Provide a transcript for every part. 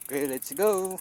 Okay, let's go.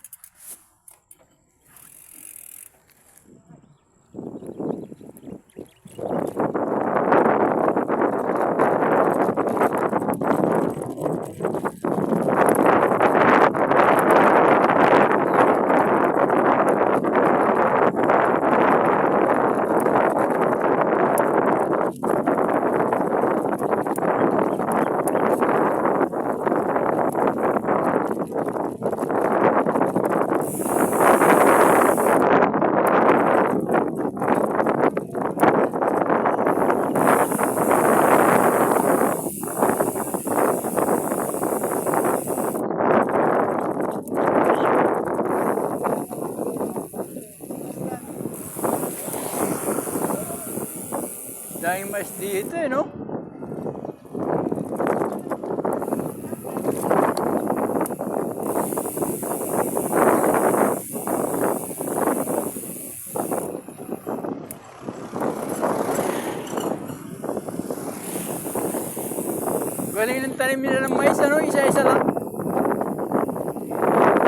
Daming mais dito no? Galing ng tanim nila ng mais ano? Isa-isa lang.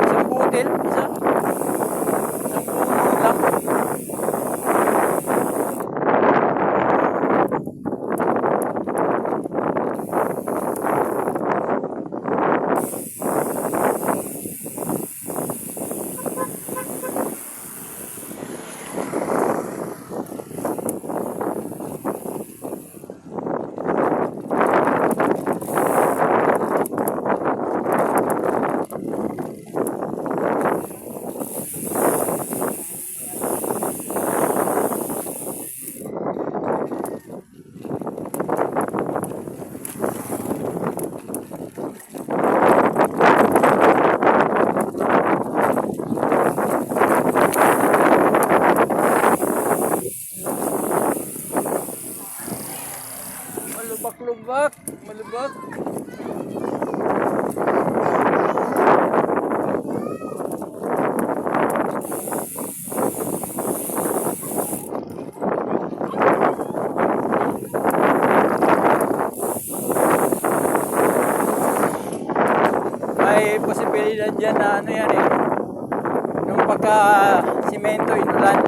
Isang butil, isa. Isang puno lang. Malubak, malubak. May posibilidad dyan na ano yan nung pagka simento inulan.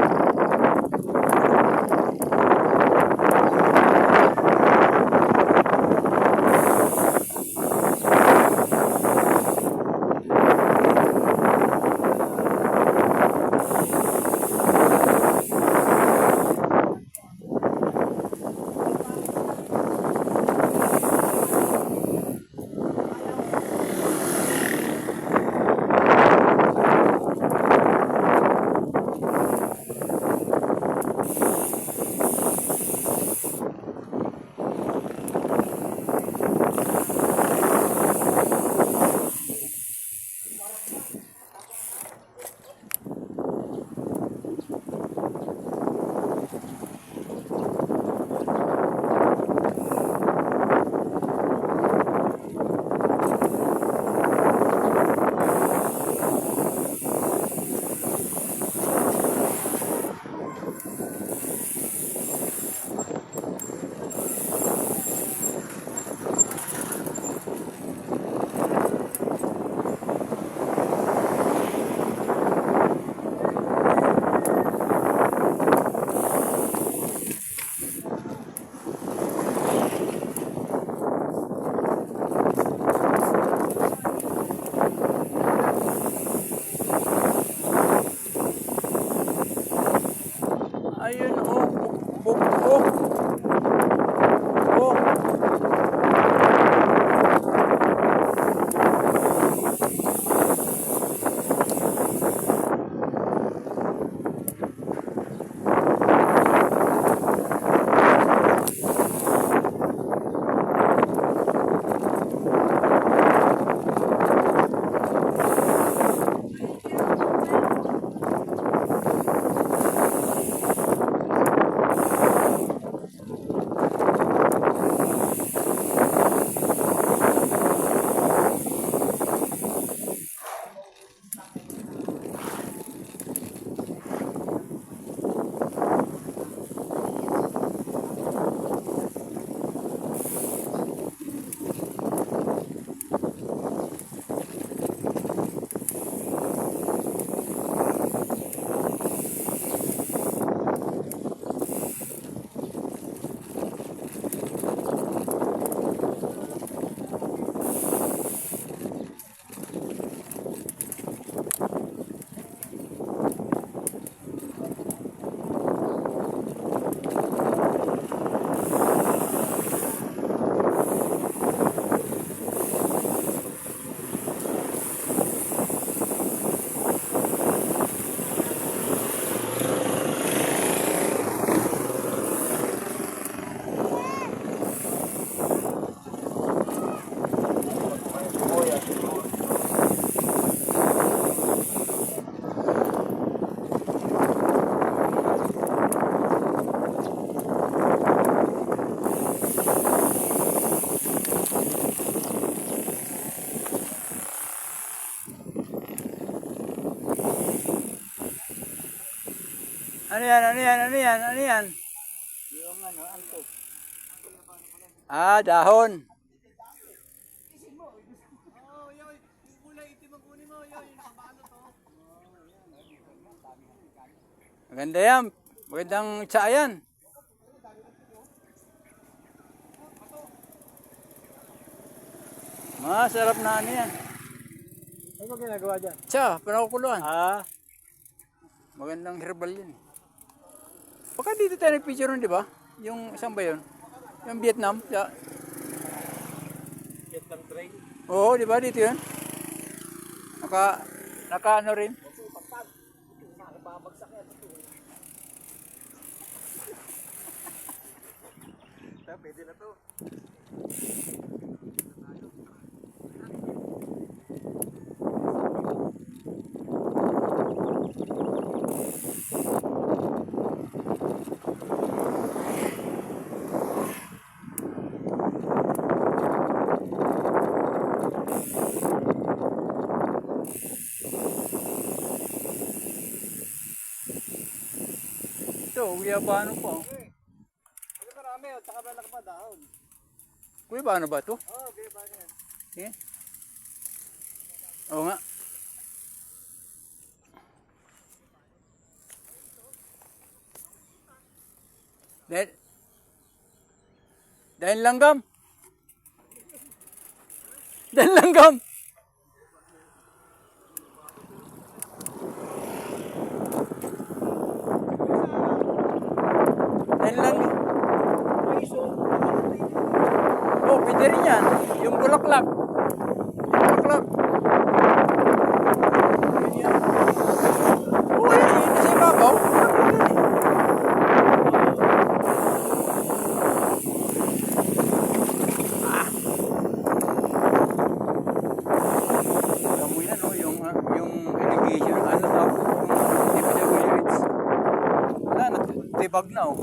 Ano yan? Ano yan? Ano yan? Ano yan? Yung ano, anto. Ah, dahon. Maganda yan. Magandang tsa yan. Masarap na ano yan. Ano ba ginagawa dyan? Tsa, panakukuluan. Ah, Magandang herbal yun. Baka dito tayo nag-picture nun, di ba? Yung saan ba yun? Yung Vietnam. Vietnam train. Oo, di ba? Dito yun. Naka ano rin. Pwede na to. Ito, guyabano po. Ito marami, at saka malaki pa dahon. Guyabano ba ito? Oo, okay ba yan? Sige. Oo nga. Dahil langgam. Dahil langgam. Dahil langgam. Oh, pwede rin yan. Yung bulaklak. Bulaklak. Yun yan. Oh, yan. Yun sa ibabaw. Kamoy na, no? Yung irrigation. Ano tawag? Yung DPWH. Wala, natibag na, oh.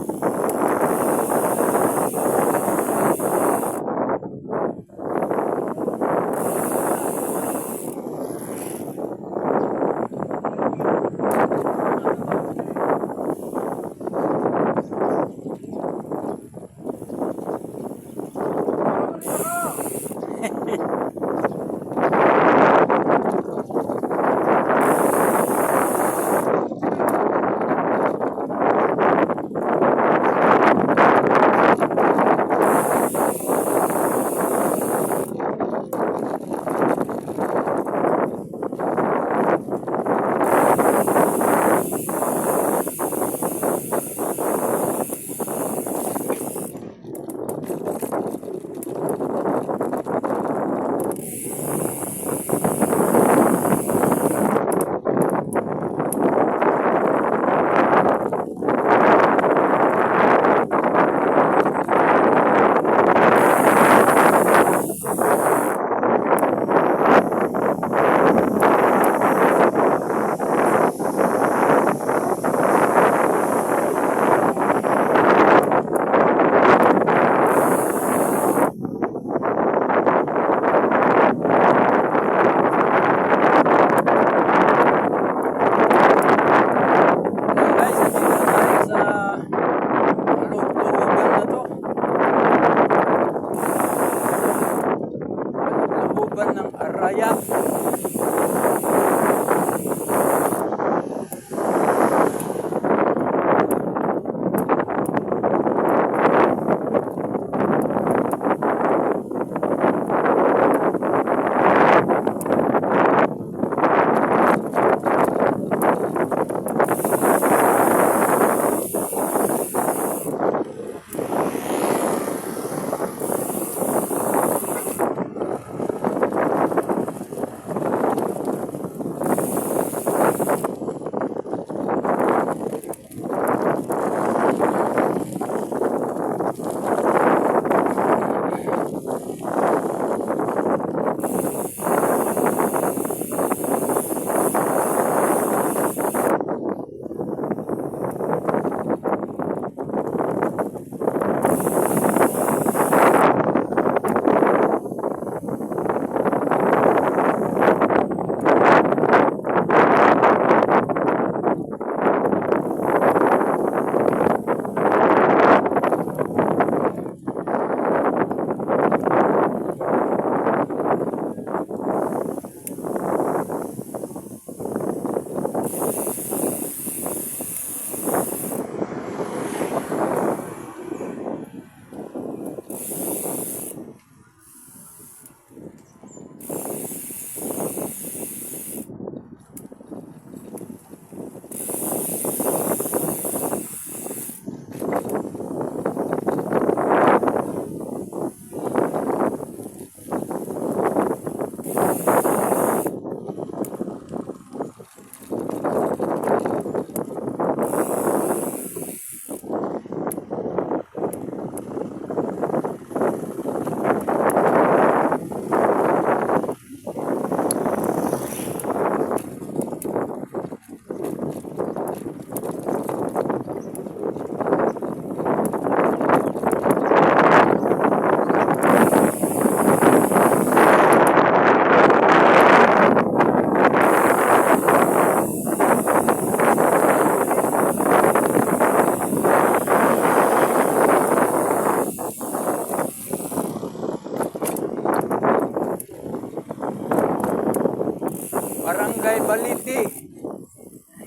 Barangay Baliti.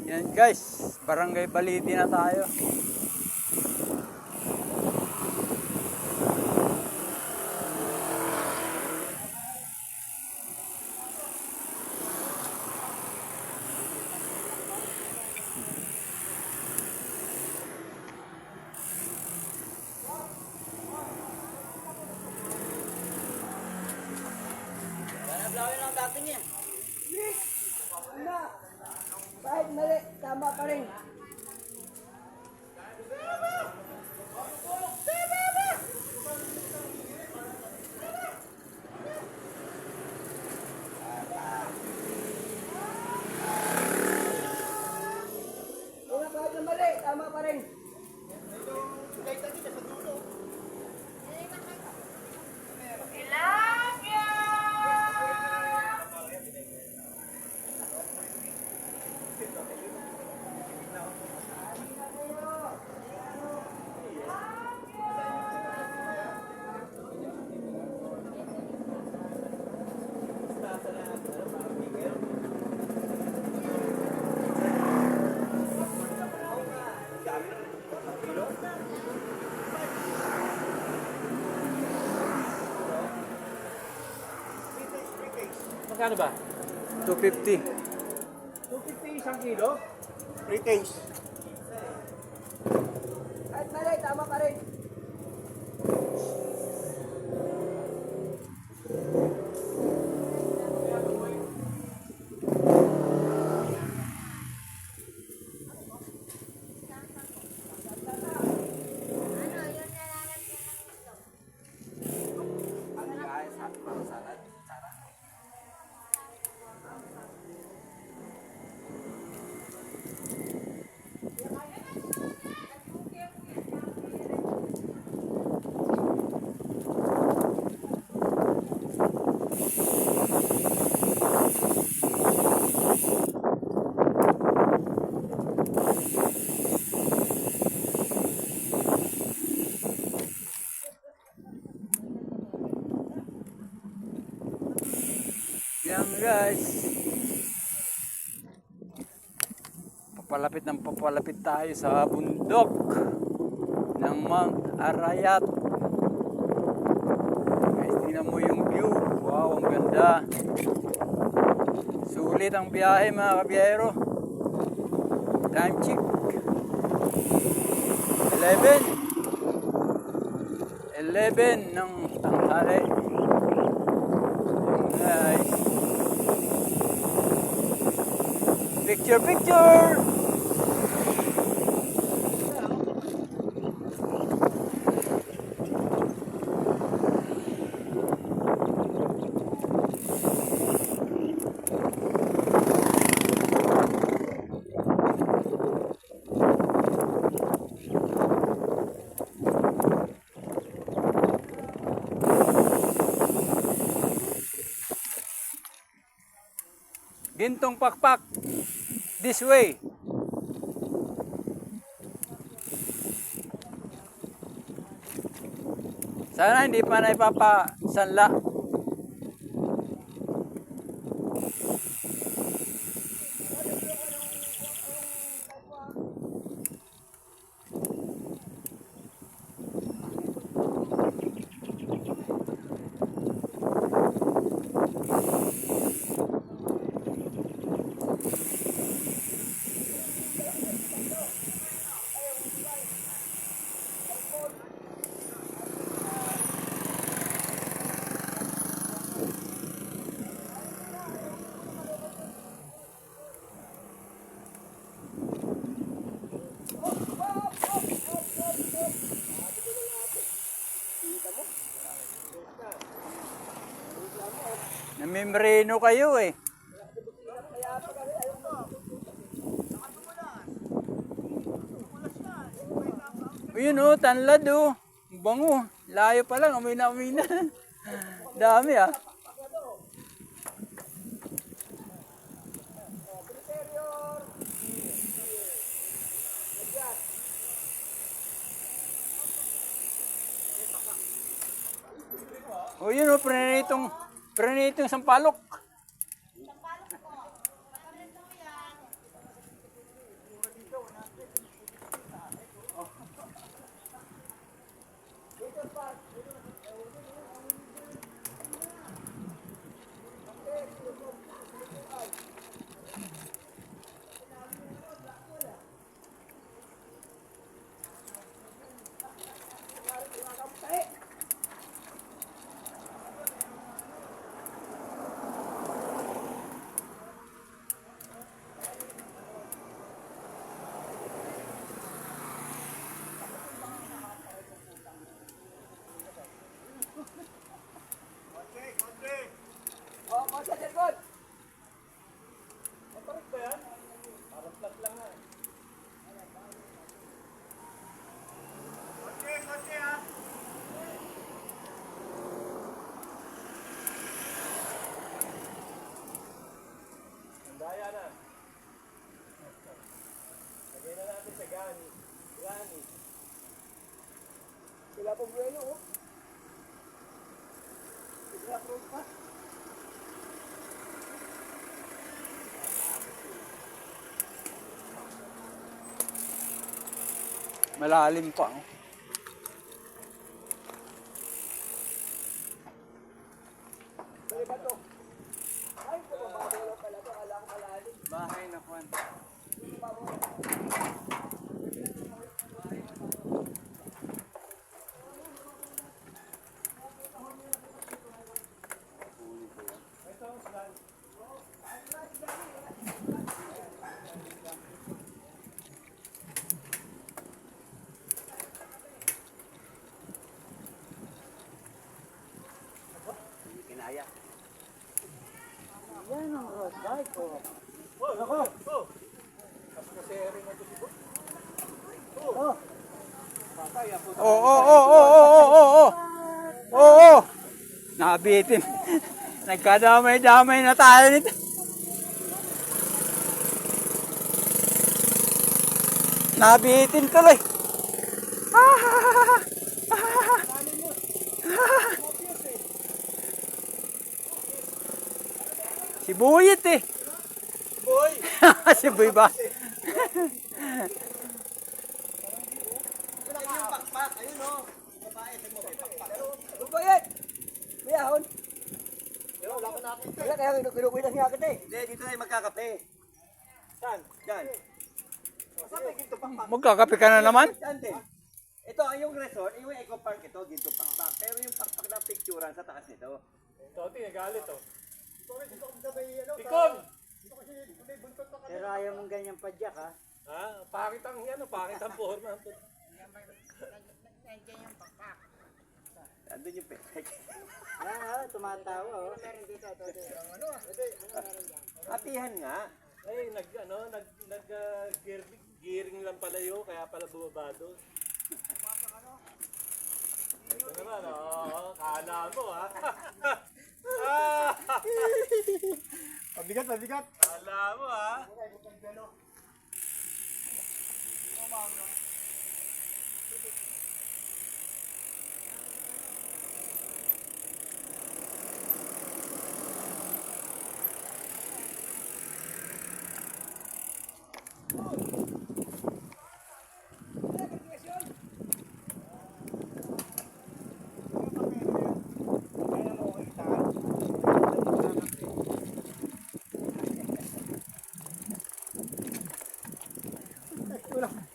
Yan guys, Barangay Baliti na tayo. Kahit mali, tama pa rin. Kahit na mali, tama pa rin. Magkano ba? 250. 250 isang kilo? Free taste. Kahit mali, tama pa rin. Yan guys. Papalapit tayo sa bundok ng Mount Arayat. Guys, tingnan mo yung view. Wow, ang ganda. Sulit ang biyahe mga kabiyero. Time check 11 ng tanghali. Guys, picture. Gintong Pakpak. This way. Sana hindi pa na ipapasanla. Namimreno kayo eh. Yun oh, tanlad oh. Bango. Layo pa lang, amoy na. Dami ah. O yun o, prenitong sampalok. Malalim pa. Oh. Bahay na Juan. Kinaya. Yan ang road bike ko. Oh, nako. Oh. Tapos kasi rin na to si Boy. Oh. Patay ako. Oo. Oo. Nabitin. Nagkadamay-damay na tayo nito. Nabitin tuloy. Si Buyit eh. Boy. Si Buy ba? Yung pakpak. Ayun o. Babae. Sa mo. Pakpak. Bubayat! May ahon. Pero wala ko nakita. Wala kaya kinukuha na siya kita eh. Hindi, dito tayo magkakape. Saan? Diyan. Saan may ginto pakpak? Magkakape ka na naman? Saan din? Ito, yung resort, yung eco park ito, ginto pakpak. Pero yung pakpak na picturean sa taas nito. Ito, tinagalit oh. Pikon! Pero ayaw mong ganyan padyak ha. Ha? Pangit ang yan, pangit ang forma. Andun yung pek. Yan ha, tumatawa oh. Hatihan nga. Ay, gearing lang pala yun, kaya pala bumaba doon. Ito naman, kala mo ha. Mabigat. Kala mo ha.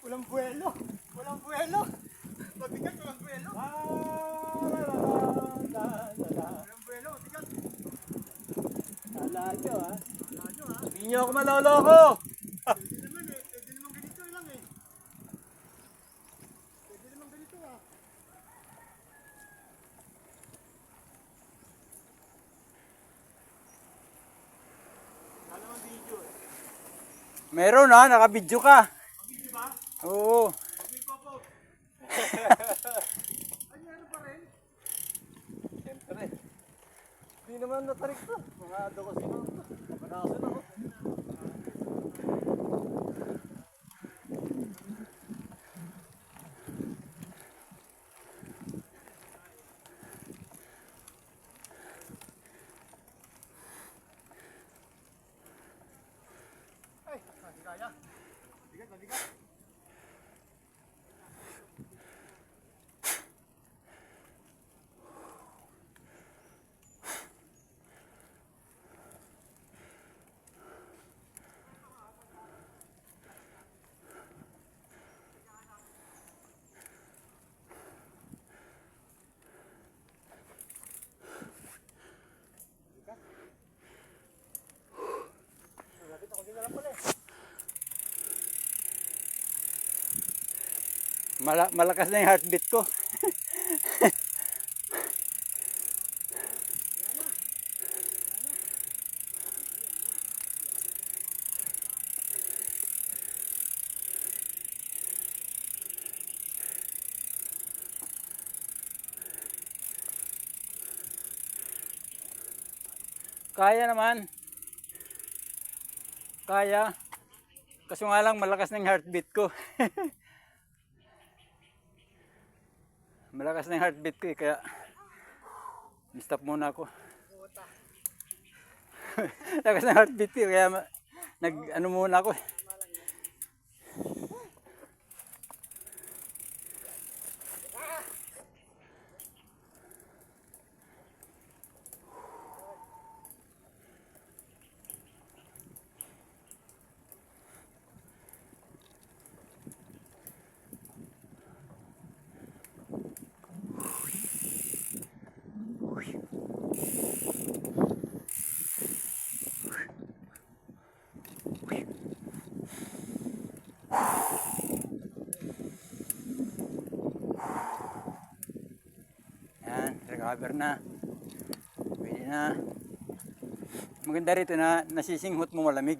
Walang buwelo. Walang buwelo. Mabigat, walang buwelo. Walang buwelo, mabigat. Kala nyo ha. Hindi nyo ako maloloko. Pwede naman ganito lang eh. Pwede naman ganito ah. Wala naman video eh. Meron ha, nakabidyo ka. Video ba? Oo. May pop-up. Ano pa rin? Siyempre. Hindi naman natarik to. Mga ado ko sino to. Kapanasan ako. Ay, hindi kaya. Mabigat. Malakas na yung heartbeat ko. Kaya naman. Kaya. Kaso nga lang malakas na yung heartbeat ko. Malakas na yung heartbeat ko eh, kaya stop muna ako. Lakas ng heartbeat ko, kaya nag-ano muna ako. Yan, recover na. Pwede na. Maganda rito na nasisinghot mo malamig.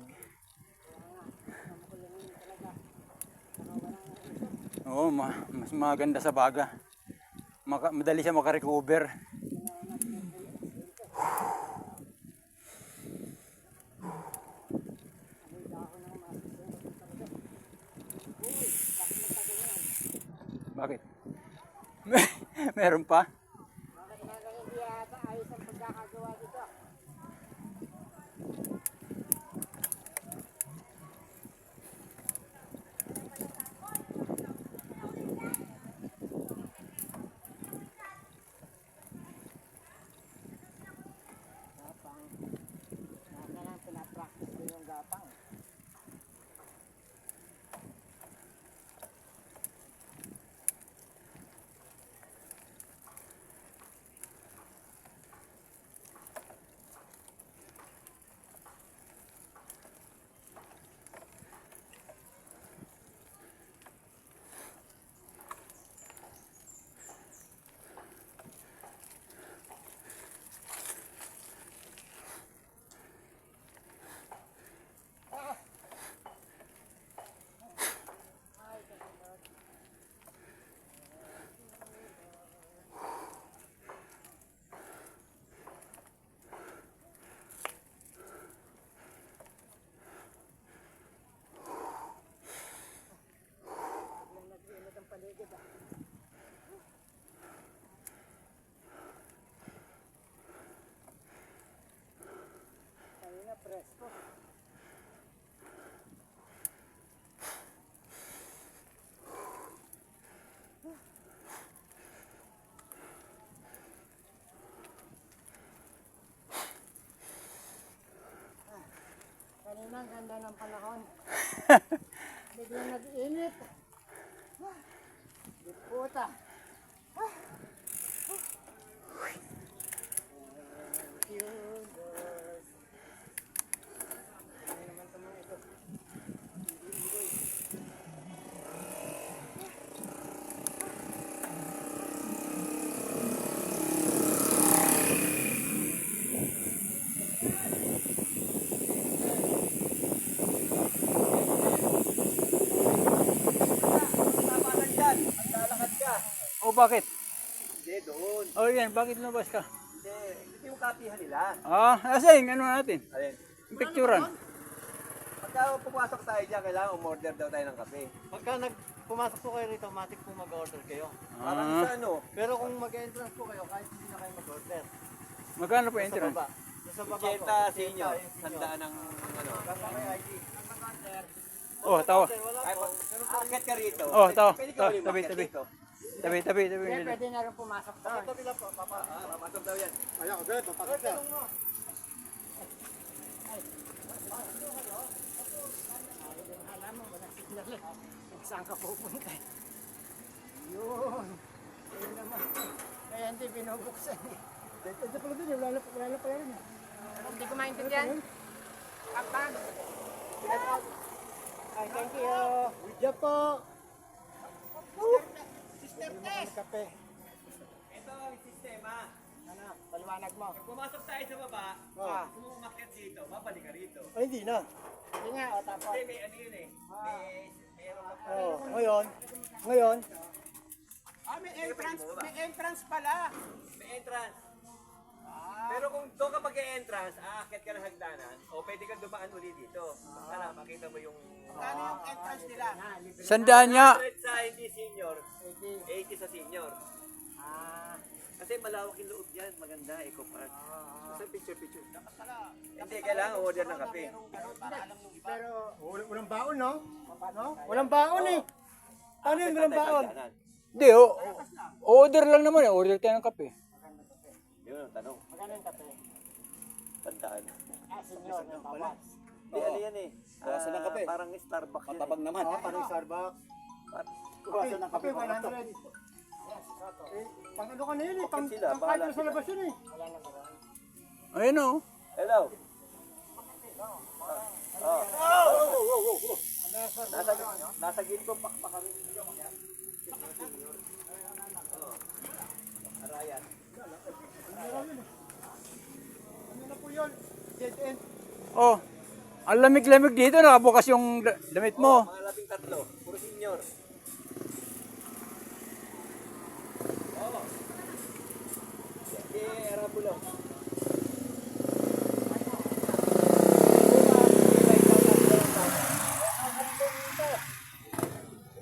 Oo, mas maganda sa baga. Madali siya makarecover. Bakit? Meron pa? Bakit hanggang hindi yata ayos ang pagkakagawa dito? Gapang. Lahat na lang pinapractice ko yung gapang. Nag-init ang paligid ah. Kanina presko. Kanina ang ganda ng panahon. Biglang nag-init. Puta. O bakit? Hindi, doon. O yan, bakit lumabas ka? Hindi, ito yung katihan nila. Ah, asing, ano natin? Alin? Picturean. Pagka pumasok tayo dyan, kailangan umorder daw tayo ng kape. Pagka pumasok po kayo rito, matik po mag-order kayo. Parang Ah, sa ano, Pero kung mag-entrance po kayo, kahit hindi na kayo mag-order. magkano po Sa entrance? baba. Sa baba po. 80 senior, yung senior. sandaan ng ano. Kasama yung ID. Oh, tawa. Wala Ay, po. akit ka rito. Oh, tawa. Pwede ka ulit Tabi, umakyat tabi. dito. Tabi. Kaya pwede na rin pumasok doon. Tabi lang po, papa. Papasok daw yan. Ayaw, agad, papakit siya. Alam mo, walang signal eh. Saan ka pupunta? Yun. Yun naman. Kaya hindi binubuksan eh. Ito pala din, wala na pala rin. Hindi ko maintindihan. Kapag. Ay, thank you. Good job po. Sister Tess. Kape. Ito ang sistema. Ano, paliwanag mo. Pag pumasok tayo sa baba, kung umakyat dito, babalik ka rito. Ay, hindi na. Hindi nga, o tapos. Kasi may ano yun eh. Meron ka pa. Oh, ngayon. May entrance pala. May entrance. Pero kung doon ka mag-entrance, aakyat ka ng hagdanan, o pwede kang dumaan uli dito. Basta lang, makita mo yung... Ano yung entrance nila? Sandaan nga. 100 sa hindi senior, 80 sa senior. Ah, Kasi malawak yung loob yan. Maganda, eco park. Basta picture. Hindi, kailangan order ng kape. Pero, Walang baon, no? No? Walang baon eh. Paano yung walang baon? Hindi, order lang naman eh. Order tayo ng kape. Yun ang tanong. magkano yung kape? Tandaan. Senyor, yung bawas. Hindi, ano yan eh. Bawasan ng kape. Parang Starbucks yan. Matabang naman. Parang Starbucks. Bawasan ng kape, 100. Eh, pang ano ka na yun eh. Pang Sila, kahit bahala na sa labas yun eh. Wala na ba? Ayun o. Hello. Nasa gilid ko, pakpakan. Arayan. Ano na po yun? Dead end. Oh, ang lamig-lamig dito. Nakabukas yung damit mo. Mga 13, puro senior. Oo. Hindi, Arabulo.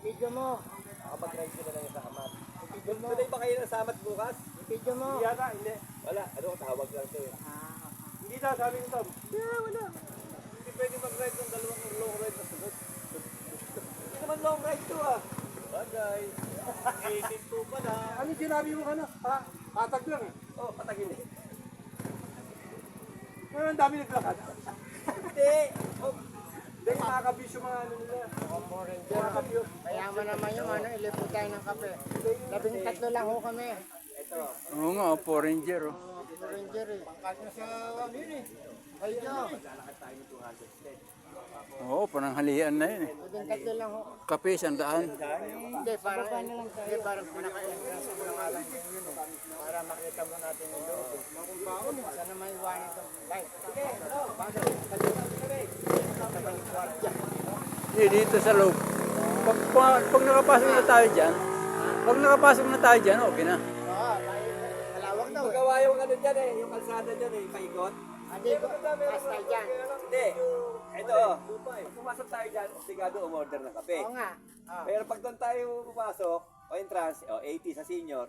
Video mo. Nakapag-ride sila lang sa amat. Tuloy ba kayo ng samat bukas? Video mo. Hindi yata, hindi. Wala, ano, tawag lang to eh. Hindi na, sabi ko Tom. Wala. Hindi pwede mag-ride ng dalawang long ride na sunod. Hindi naman long ride to ah. Bagay. 82 pa na. Ano yung sinabi mo ka na? Patag lang eh. Oh, patagin eh. Ngayon ang dami naglakad. Hindi. Oh, Hindi, nakakabis yung mga ano nila. Nakakabis. Mayaman naman yung ano, ilipo tayo ng kape. 13 lang ho kami. ito. Oo nga, Power Ranger. Oh. Ranger eh. Pangkat na sa ano yun eh. Video. Lalakad tayo ng 200 sled. Oo, pananghalian na yun eh. 13 lang ho. Kape, 100. Hindi, parang pinaka-entrance ko na nga lang yun eh. Para makita mo natin yung loob eh. Sana may iwanan ito. Bye. Hindi, dito sa loob. Pag nakapasok na tayo dyan, okay na. Oo, malawak daw eh. Magawa yung ano dyan eh, yung kalsada dyan eh, paikot. Hindi ko, hasta dyan. Hindi. Ito oh. Pag pumasok tayo dyan, obligado umorder ng kape. Oo nga. Oh. Pero pag doon tayo pumasok, o entrance, o 80 sa senior,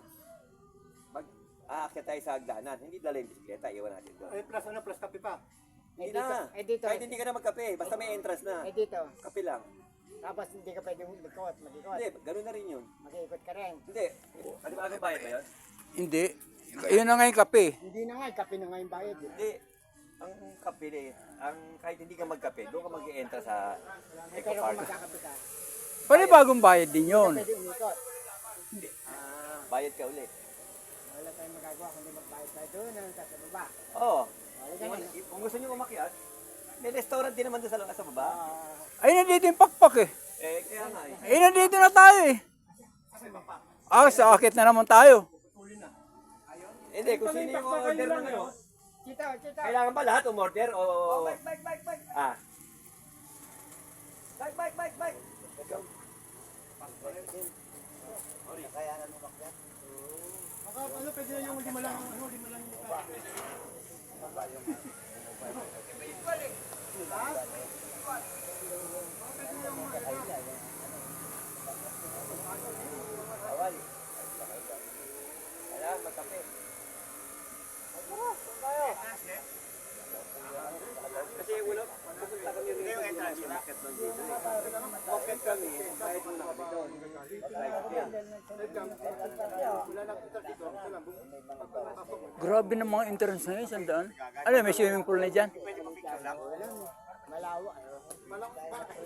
aakyat tayo sa hagdanan. Hindi dala yung bisikleta, iwan natin doon. Ay, plus ano, plus kape pa. Hindi dito, na. dito. Kahit hindi ka na magkape, basta may entrance na. Dito. Kape lang. Tapos hindi ka pwedeng mag-ikot. Hindi, gano'n na rin yun. Mag-ikot ka rin. Hindi. Ano ba ang bayad ba yun? Hindi. Yun na nga yung kape. Hindi na nga, kape na nga yung bayad eh. Hindi. Ang kape eh, kahit hindi ka magkape, doon ka mag-i-enter sa Eco Pero kung Park. magkakape ka, Panibagong bayad din yun. pwede umikot. Bayad ka ulit. Wala tayong magagawa kundi magbayad tayo doon sa baba. Oo. Wala ganun. Kung gusto nyo umakyat, may restaurant din naman doon sa baba. Ay, nandito yung pakpak eh. Kaya nga eh. Ay, nandito na tayo eh. Sa akit na naman tayo. Hindi, kung sino yung order ng ano, Chito. kailangan ba lahat umorder o... Bike. Ah. Bike. Let's go. Baka ano, pwede na yung lima lang yung Bawal. Kailangan magkape. Kasi wala, pupunta kami rin yung entrance, market doon dito eh. Market kami, kahit muna kami doon. Grabe ng mga entrance na yun, 100. Ano, may swimming pool na dyan. Malawak.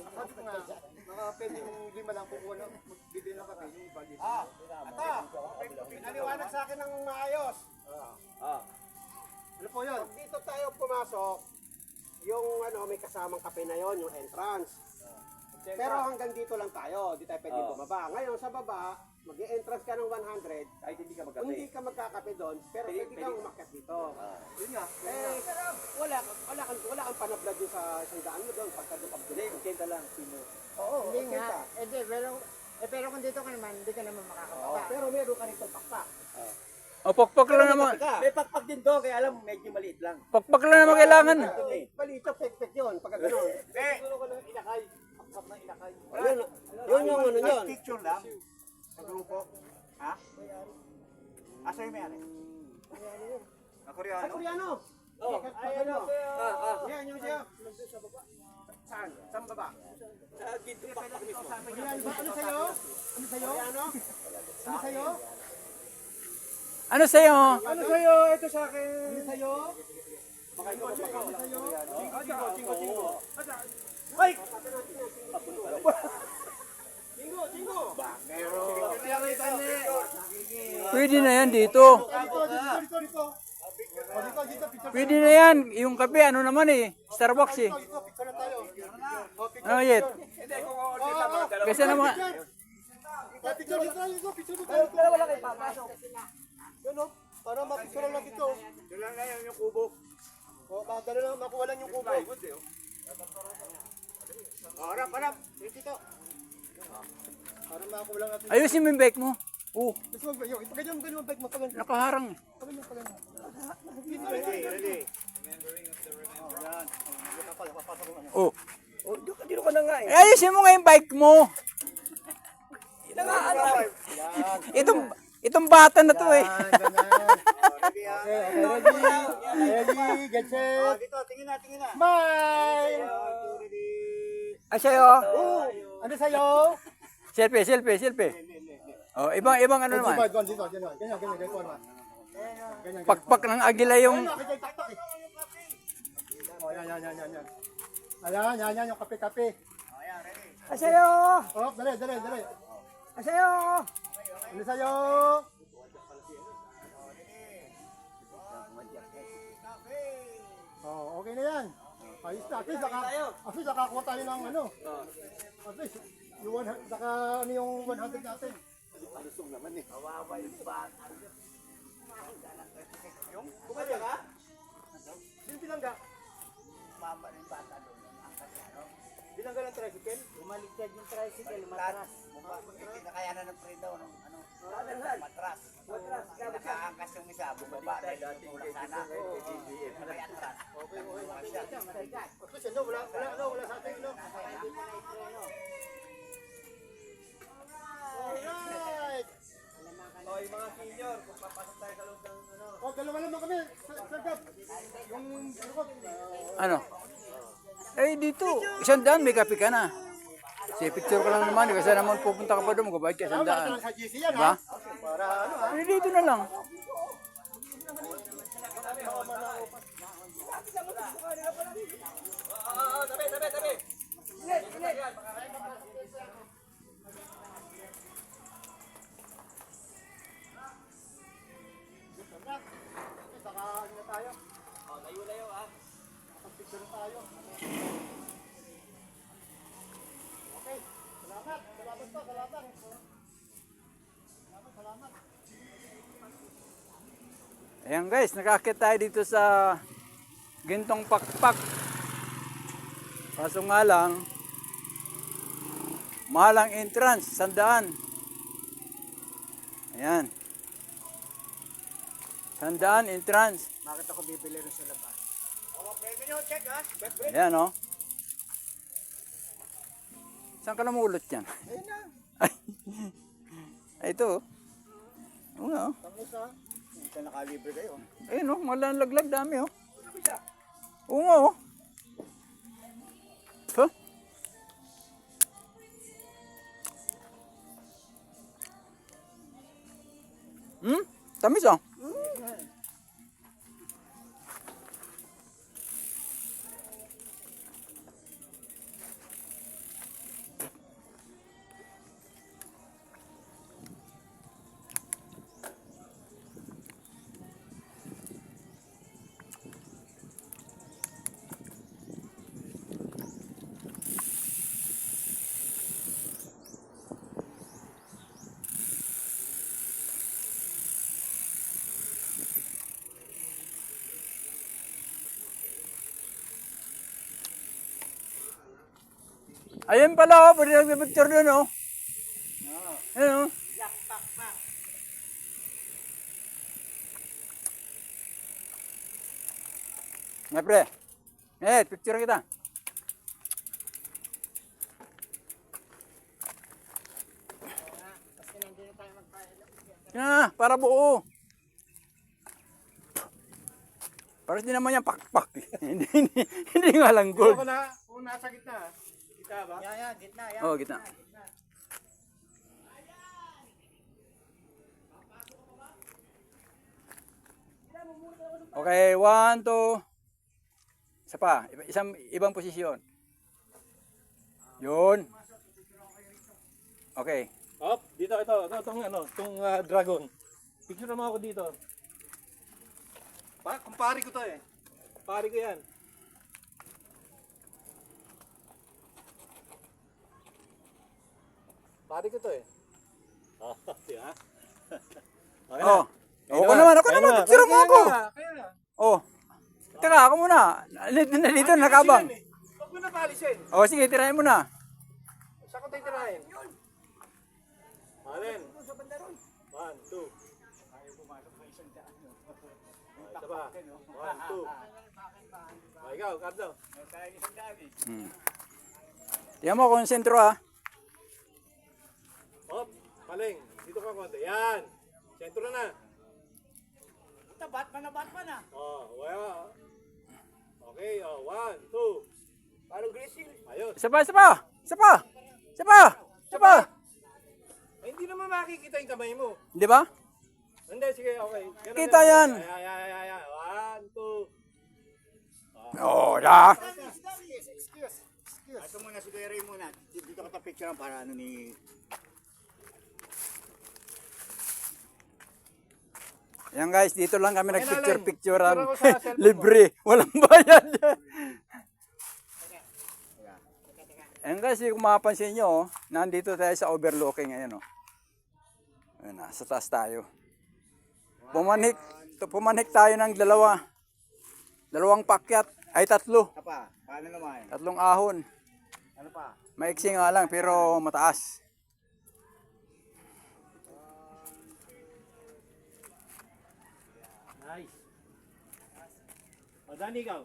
sabi ko nga, baka pwede yung lima lang kukuha na magbibili ng kape, yung iba dito. Pinaliwanag sa akin ng maayos. Ah. Ano po yun? Pag dito tayo pumasok, yung ano, may kasamang kape na yon, yung entrance. Pero hanggang dito lang tayo, di tayo pwede bumaba. Ngayon sa baba, mag-i-entrance ka ng 100, Kahit hindi ka kung hindi magkape. ka magkakape doon, pero pwede kang umakyat dito. Yun nga. Wala kang panablad doon sa isang daan mo doon, pagka doon ka Hindi, 80 lang. Sino? Oo, Hindi nga. Pero kung dito ka naman, hindi ka naman makakababa. pero meron ka rito pakpak. O, pakpak lang naman. May pakpak din to, kaya alam, medyo maliit lang. Pakpak lang naman kailangan. Palito, pek-pek yun, pagka gano'n. Siguro ko ng inakay. Pakpak na inakay. Yun yung ano yun. Picture lang sa grupo. Ha? Asa yung may-ari? Ay, Koreano? Koreano! Oh. Ayan o. Ah. Yan, yung siya. Saan? Saan baba? Sa dito pakpak mismo. Ayan, ano sa'yo? Ano sa'yo? Ano? Ano sa'yo? Ano sa'yo? Ano sa'yo? Ito sa akin. Ano sa'yo? Baka ikaw sa'yo. Ano sa'yo? Chingo. Ay! Chingo! Pwede na yan dito. Dito. Pwede na yan. Yung kape, ano naman eh. Starbucks eh. Picture na tayo. Ano yet? Hindi, kung order lang mga dalawa. Kasi naman, Picture tayo. Wala kayo papasok. Yun o. Para mapicture lang dito. Yun lang na yung kubo. O, madala lang. Makuha lang yung kubo. Plywood eh. Harap. Dito. Para makuha lang natin. ayusin mo yung bike mo. Oh, Gusto mo ba yun? Ipagay yung bike mo. Pagay nakaharang. Ready. Oh. Oh, dito ka na nga eh. Ayusin mo nga yung bike mo. Itong bata na to eh. Ready, get set. Dito, tingin na. Smile! Ay sa'yo. Ano sa'yo? Selfie. Oh, ibang ano naman. Dito. Ganyan. Pakpak ng agila yung... Oh, yan. Ayan, yung kape. Ay, sa'yo! Oh, dali. Ay, sa'yo! Ano sa'yo? Oh, okay na yan. Ayos na. At least nakakuha tayo ng ano. At least, yung 100, ano yung 100 natin. Alusog naman eh. Kumadya ka? Sino bilangga? Bilangga ng tricycle? Umaligtad yung tricycle, matras. Hindi na kaya na ng pre daw ng ano. Matras. Nakaangkas yung isa, bumaba. Wala sana. May atras. At least, ano, wala sa atin, no? Alright! Oh, yung mga senior, kung papasok tayo sa loob ng ano. Oh, dalawa naman kami. Sagap. Yung lukot. Ano? Eh dito, 100 may kape ka na. Si picture ka lang naman, kasi naman pupunta ka pa doon, magbabayad ka 100. Sa GC yan, Diba? ha? Para ano, ha? Eh dito na lang. Tabi. Saka ano na tayo? Oh, layo ah. Picture na tayo. Okay. Salamat po. Salamat. Ayan guys, nakakit tayo dito sa Gintong Pakpak. Kaso nga lang, mahal ang entrance, 100. Ayan. 100 entrance. Bakit ako bibili rin sa labas? Pwede nyo check ha. Ayan o. Saan ka namulot yan? Ayun na. Ay, ito. Oo nga o. Tapos ha? Hindi ka nakalibre kayo. Ayun o, malalaglag dami o. Oo nga o. Huh? Tamis o. Ayun pala o, pwede nag-picture doon o. Ayun o. Nga pre. Picture kita. Yan na, para buo. Parang di naman yan pakpak. Hindi nga lang gold. Kung nasa gitna, kita ba? Yan, gitna, yan. Oh, gitna. Okay, 1, 2. Isa pa, ibang posisyon. Yun. Okay. Op, dito, itong dragon. Picture mo ako dito. Kumpari ko to eh. Kumpari ko yan. Pari ko to eh. Oh, di ba? Okay na. Oh. Ako naman, picture mo ako. Kaya na. Oh. Teka, ako muna. Nalito, nakabang. Huwag mo na palisin. Oh, sige, tirahin mo na. Saan ko tayo tirahin? Alin? 1, 2. Isa pa. 1, 2. Ikaw, Cardo. Tingnan mo kung sentro ha. Hop, paling. Dito ka konti. Yan. Sentro na. Batman na. Oh, well. Okay, oh, 1, 2. Parang grizzly. Ayos. Isa pa. Ay, hindi naman makikita yung kamay mo. Di ba? Hindi, sige, okay. Ganun Kita yan. Ay. 1, 2. Oh, da. Excuse. Ito muna si Kuya Ray muna. Dito ka picture para ano ni... Yan guys, dito lang kami nagpicture-picturean. Picture ako sa cellphone Libre. Walang bayad. Yan guys, kung mapapansin nyo, nandito tayo sa overlooking ngayon. Oh. Ayan na, sa taas tayo. Pumanik tayo ng dalawang pakyat, ay 3. Apa, paano naman? 3 ahon. Ano pa? Maiksi nga lang, pero mataas. Nice. O, Danny, ikaw.